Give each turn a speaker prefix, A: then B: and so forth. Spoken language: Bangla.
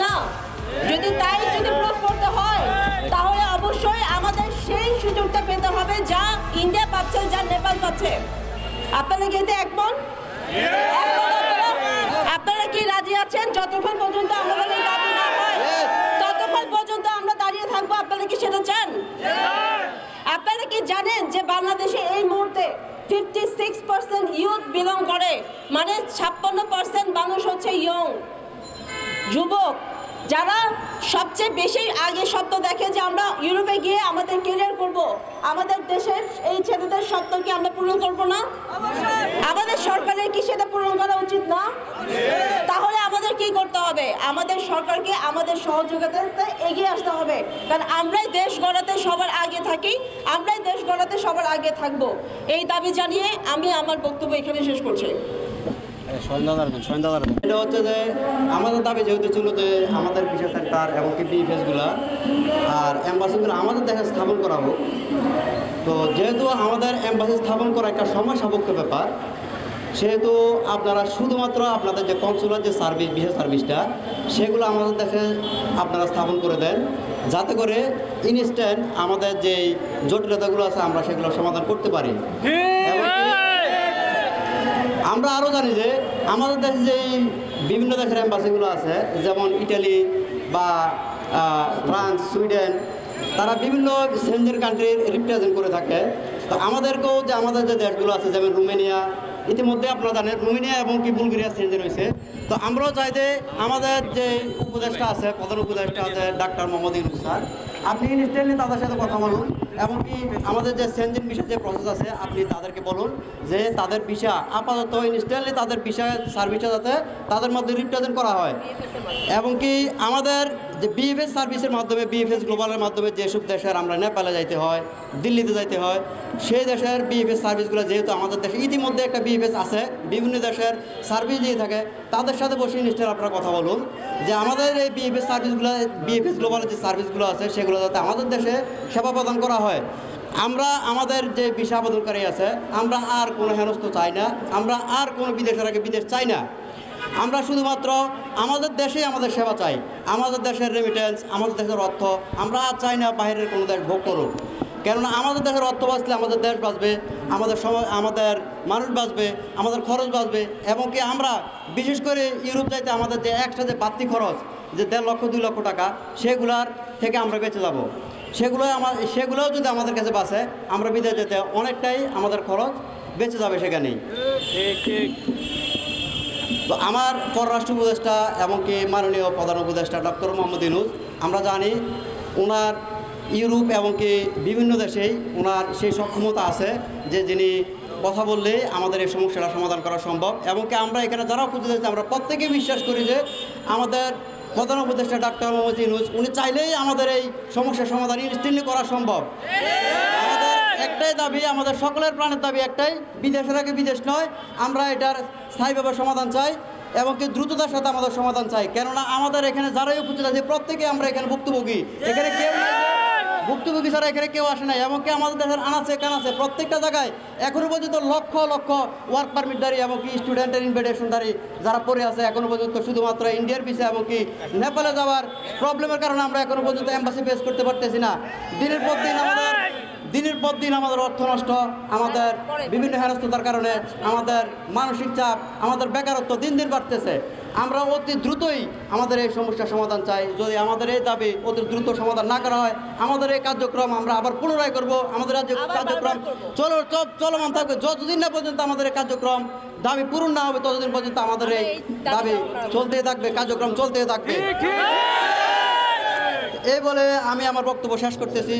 A: না, যদি প্রুফ করতে হয় তাহলে অবশ্যই আমাদের সেই সুযোগটা পেতে হবে যা ইন্ডিয়া পাচ্ছে, যা নেপাল পাচ্ছে। আপনারা কি এতে একমত? আপনারা কি রাজি আছেন? যতক্ষণ পর্যন্ত আমাদের এই দাবি না হয় ততক্ষণ পর্যন্ত আমরা দাঁড়িয়ে থাকবো। আপনারা কি সেটা চান? আপনারা কি জানেন যে বাংলাদেশে এই মুহূর্তে 56% ইউথ বিলং করে, মানে 56% মানুষ হচ্ছে ইয়ং যুবক, যারা সবচেয়ে বেশি আগে স্বপ্ন দেখে যে আমরা ইউরোপে গিয়ে আমাদের ক্যারিয়ার করব। আমাদের দেশের এই ছেলেদের স্বপ্ন কি আমরা পূরণ করব না? আমাদের সরকারের কি সেটা পূরণ করা উচিত না? তাহলে আমাদের কি করতে হবে? আমাদের সরকারকে আমাদের সহযোগিতাতে এগিয়ে আসতে হবে, কারণ আমরাই দেশ গড়াতে সবার আগে থাকি, আমরাই দেশ গড়াতে সবার আগে থাকবো। এই দাবি জানিয়ে আমি আমার বক্তব্য এখানে শেষ করছি।
B: এটা হচ্ছে যে আমাদের দাবি যেহেতু ছিল যে আমাদের ভিসা সেন্টার এবং কি বিএফএসগুলো আর অ্যাম্বাসিগুলো আমাদের দেশে স্থাপন করা হোক। তো যেহেতু আমাদের অ্যাম্বাসি স্থাপন করা একটা সময় সাপেক্ষ ব্যাপার, সেহেতু আপনারা শুধুমাত্র আপনাদের যে কনসুলার যে সার্ভিস, ভিসা সার্ভিসটা, সেগুলো আমাদের দেশে আপনারা স্থাপন করে দেন, যাতে করে ইনস্ট্যান্ট আমাদের যে জটিলতাগুলো আছে আমরা সেগুলো সমাধান করতে পারি। এবং আমরা আরও জানি যে আমাদের দেশে যেই বিভিন্ন দেশের অ্যাম্বাসিগুলো আছে, যেমন ইটালি বা ফ্রান্স, সুইডেন, তারা বিভিন্ন সেঞ্জেন কান্ট্রির রিপ্রেজেন্ট করে থাকে। তো আমাদেরকেও যে আমাদের যে দেশগুলো আছে, যেমন রোমানিয়া, ইতিমধ্যে আপনারা জানেন রোমানিয়া এবং কি বুলগেরিয়া সেঞ্জেন হয়েছে। তো আমরাও চাই যে আমাদের যে উপদেষ্টা আছে, প্রধান উপদেষ্টা আছে ডাক্তার মোহাম্মদ ইউনূস স্যার, আপনি ইনস্ট্যান্টলি তাদের সাথে কথা বলুন, এমনকি আমাদের যে সেঞ্জেন ভিসার যে প্রসেস আছে আপনি তাদেরকে বলুন যে তাদের ভিসা আপাতত ইনস্ট্যান্টলি তাদের ভিসা সার্ভিসটা যাতে তাদের মধ্যে রিপ্রেজেন্ট করা হয়। এবং কি আমাদের যে বিএফএস সার্ভিসের মাধ্যমে, বিএফএস গ্লোবালের মাধ্যমে যেসব দেশের আমরা নেপালে যাইতে হয়, দিল্লিতে যাইতে হয়, সেই দেশের বিএফএস সার্ভিসগুলো যেহেতু আমাদের দেশে ইতিমধ্যে একটা বিএফএস আছে, বিভিন্ন দেশের সার্ভিস দিয়ে থাকে, তাদের সাথে বসে নিশ্চয় আপনারা কথা বলুন যে আমাদের এই বিএফএস সার্ভিসগুলো, বিএফএস গ্লোবালের যে সার্ভিসগুলো আছে সেগুলো যাতে আমাদের দেশে সেবা প্রদান করা হয়। আমরা আমাদের যে ভিসা আবেদনকারী আছে, আমরা আর কোনো হেনস্থ চাই না, আমরা আর কোনো বিদেশের আগে বিদেশ চাই না। আমরা শুধুমাত্র আমাদের দেশেই আমাদের সেবা চাই, আমাদের দেশের রেমিটেন্স, আমাদের দেশের অর্থ আমরা আর চাই না বাইরের কোনো দেশ ভোগ করুক। কেননা আমাদের দেশের অর্থ বাঁচলে আমাদের দেশ বাঁচবে, আমাদের আমাদের মানুষ বাঁচবে, আমাদের খরচ বাঁচবে। এবং কি আমরা বিশেষ করে ইউরোপ যাইতে আমাদের যে একসাথে বাড়তি খরচ যে 1.5 লক্ষ 2 লক্ষ টাকা, সেগুলার থেকে আমরা বেঁচে যাব। সেগুলোও যদি আমাদের কাছে বাঁচে, আমরা বিদেশ যেতে অনেকটাই আমাদের খরচ বেঁচে যাবে সেখানেই। তো আমার পররাষ্ট্র উপদেষ্টা এমনকি মাননীয় প্রধান উপদেষ্টা ডক্টর মোহাম্মদ ইউনূস, আমরা জানি ওনার ইউরোপ এমনকি বিভিন্ন দেশেই ওনার সেই সক্ষমতা আছে যে যিনি কথা বললে আমাদের এই সমস্যাটা সমাধান করা সম্ভব। এমনকি আমরা এখানে যারা উপস্থিত আছি আমরা প্রত্যেকেই বিশ্বাস করি যে আমাদের প্রধান উপদেষ্টা ডক্টর মোহাম্মদ ইউনূস উনি চাইলেই আমাদের এই সমস্যার সমাধান ইনস্ট্যান্টলি করা সম্ভব। আমাদের একটাই দাবি, আমাদের সকলের প্রাণের দাবি একটাই, বিদেশের আগে বিদেশ নয়, আমরা এটার স্থায়ীভাবে সমাধান চাই এবং কি দ্রুততার সাথে আমাদের সমাধান চাই। কেননা আমাদের এখানে যারাই উপস্থিত আছে প্রত্যেকে আমরা এখানে ভুক্তভোগী, এখানে কেউ ভুক্তভোগী ছাড়া এখানে কেউ আসে নাই। এমনকি আমাদের দেশের আনাচে কানাচে প্রত্যেকটা জায়গায় এখনও পর্যন্ত লক্ষ লক্ষ ওয়ার্ক পারমিটধারী এমনকি স্টুডেন্টের ইনভিটেশনধারী যারা পড়ে আছে এখনও পর্যন্ত শুধুমাত্র ইন্ডিয়ার ভিসা এমনকি নেপালে যাওয়ার প্রবলেমের কারণে আমরা এখনও পর্যন্ত এম্বাসি ফেস করতে পারতেছি না। দিনের পর দিন আমাদের অর্থ নষ্ট, আমাদের বিভিন্ন হেনস্থতার কারণে আমাদের মানসিক চাপ, আমাদের বেকারত্ব দিন দিন বাড়তেছে। আমরা অতি দ্রুতই আমাদের এই সমস্যার সমাধান চাই। যদি আমাদের এই দাবি অতি দ্রুত সমাধান না করা হয়, আমাদের এই কার্যক্রম আমরা আবার পুনরায় করব। আমাদের কার্যক্রম চলমান থাকবে যতদিন না পর্যন্ত আমাদের এই কার্যক্রম দাবি পূরণ না হবে, ততদিন পর্যন্ত আমাদের এই দাবি চলতেই থাকবে, কার্যক্রম চলতেই থাকবে। এই বলে আমি আমার বক্তব্য শেষ করতেছি।